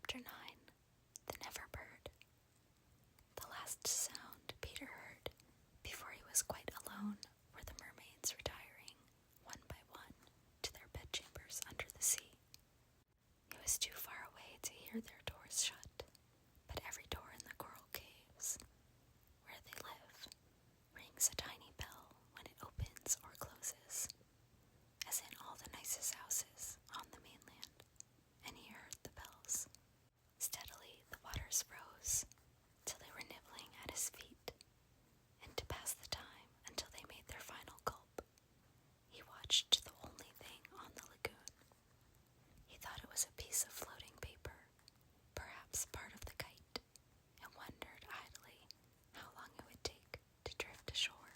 Chapter 9, The Neverbird. The last sound Peter heard before he was quite alone were the mermaids retiring, one by one, to their bedchambers under the sea. He was too far away to hear their doors shut, but every door in the coral caves, where they live, rings a tiny bell when it opens or closes, as in all the nicest houses on the mainland, and he heard the bells. Steadily the waters rose, till they were nibbling at his feet, and to pass the time until they made their final gulp, he watched the only thing on the lagoon. He thought it was a piece of floating paper, perhaps part of the kite, and wondered idly how long it would take to drift ashore.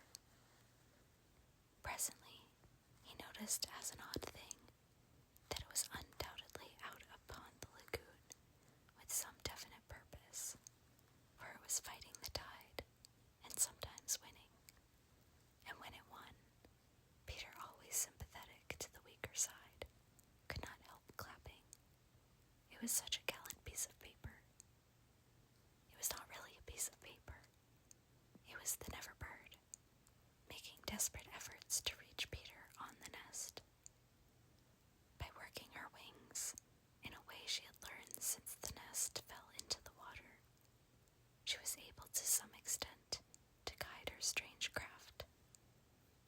Presently, he noticed as an odd thing that it was undoubtedly out upon the lagoon with some definite purpose, for it was fighting the tide and sometimes winning. And when it won, Peter, always sympathetic to the weaker side, could not help clapping. It was such a gallant piece of paper. It was not really a piece of paper. It was the Neverbird, making desperate efforts to reach Peter on the nest. By working her wings in a way she had learned since the nest fell into the water, she was able to some extent to guide her strange craft.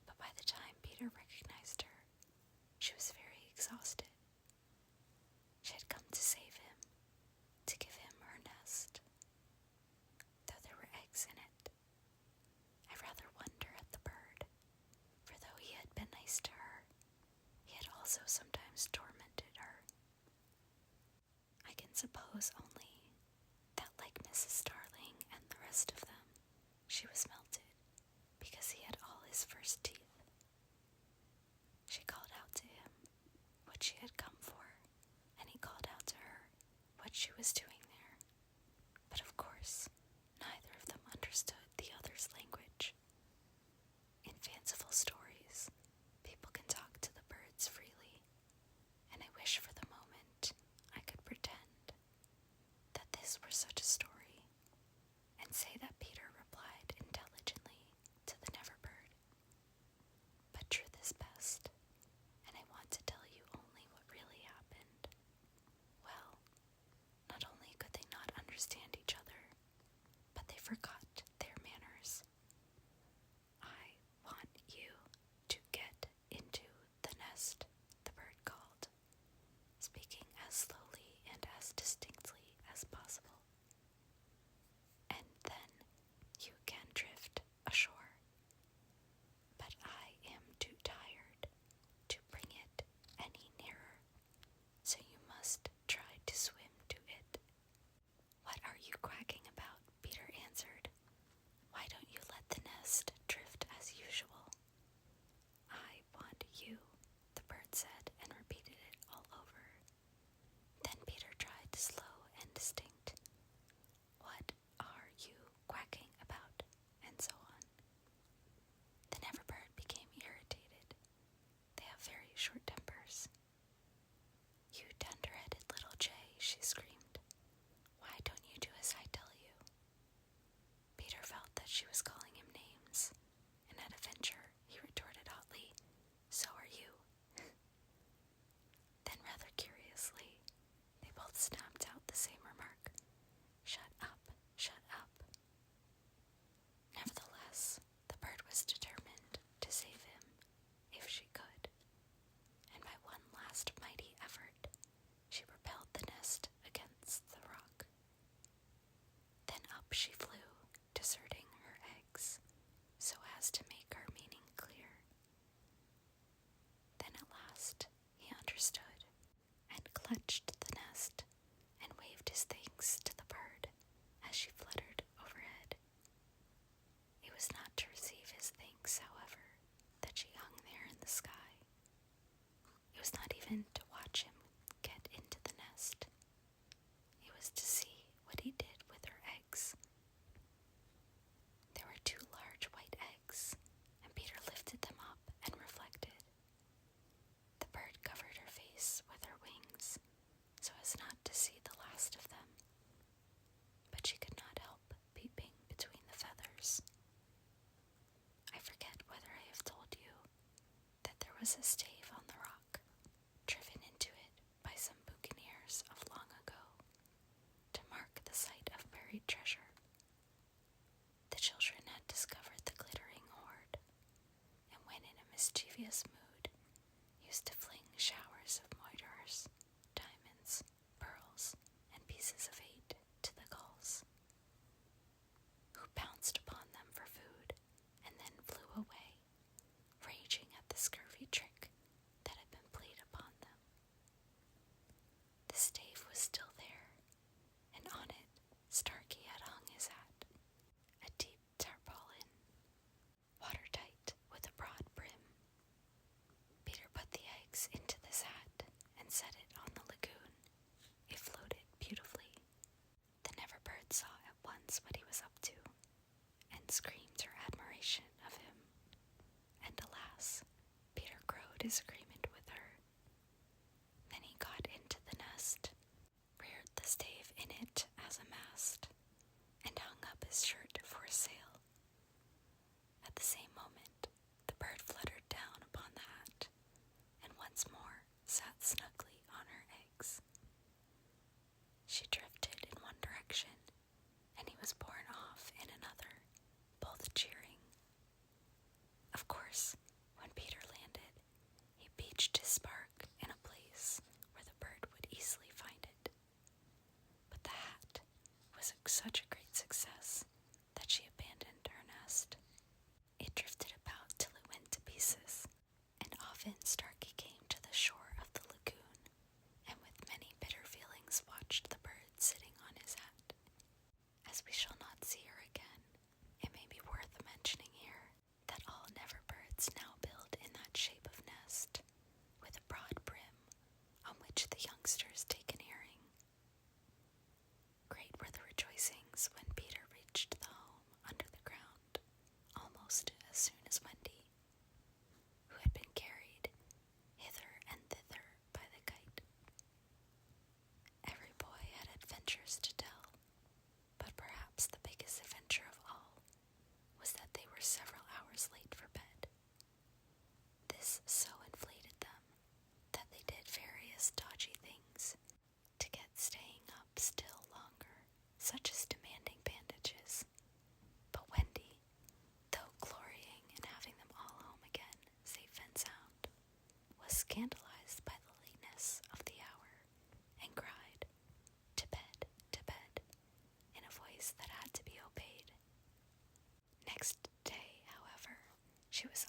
But by the time Peter recognized her, she was very exhausted. She had come to save him, to give him her nest, though there were eggs in it. I rather wonder at the bird, for though he had been nice to her, he had also sometimes tormented her. I can suppose only that, like Mrs. Starling and the rest of them, she was melted because he had all his first teeth. She called out to him what she had come for, and he called out to her what she was doing there. But of course, neither of them understood the other's language. In fanciful stories, people can talk to the birds freely, and I wish for the moment I could pretend that this were such a story, and say that Peter replied intelligently to the Neverbird. But truth is best, and I want to tell you only what really happened. Well, not only could they not understand each other, but they forgot their manners. "I want you to get into the nest," the bird called, speaking as slowly and as distinctly as possible. was a stave on the rock, driven into it by some buccaneers of long ago, to mark the site of buried treasure. The children had discovered the glittering hoard, and when in a mischievous mood, used to fling showers of moidores, diamonds, pearls, and pieces of 8 to the gulls, who pounced upon them for food, and then flew away, raging at the scurvy trick that had been played upon them. The stave was still there, and on it Starkey had hung his hat, a deep tarpaulin, watertight with a broad brim. Peter put the eggs into this hat and set it on the lagoon. It floated beautifully. The Neverbird saw at once what he was up to, and screamed her admiration of him. And alas, Peter crowed his agreement with her. Then he got into the nest, reared the stave in it as a mast, and hung up his shirt for a sail. At the same moment, the bird fluttered down upon the hat, and once more sat snugly on her eggs. She drifted in one direction, and he was borne off in another, both cheering. Of course, when Peter landed, he beached his spark in a place where the bird would easily find it. But the hat was such a great success that she abandoned her nest. It drifted about till it went to pieces, and often Starkey came to the shore of the lagoon, and with many bitter feelings watched the bird sitting on his hat. As we shall not see her again, it may be worth mentioning here that all Neverbirds now build in that shape of nest, with a broad brim, on which the youngsters take an airing. Great were the rejoicings when Peter reached the home under the ground, almost as soon as Wendy, who had been carried hither and thither by the kite. Every boy had adventures to tell, but perhaps the biggest adventure of all was that they were several hours late for bed. This so inflated them that they did various dodgy things to get staying up still longer, such as demanding bandages. But Wendy, though glorying in having them all home again, safe and sound, was scandalized by the lateness of the hour, and cried, to bed, in a voice that had to be obeyed. Next day, however, she was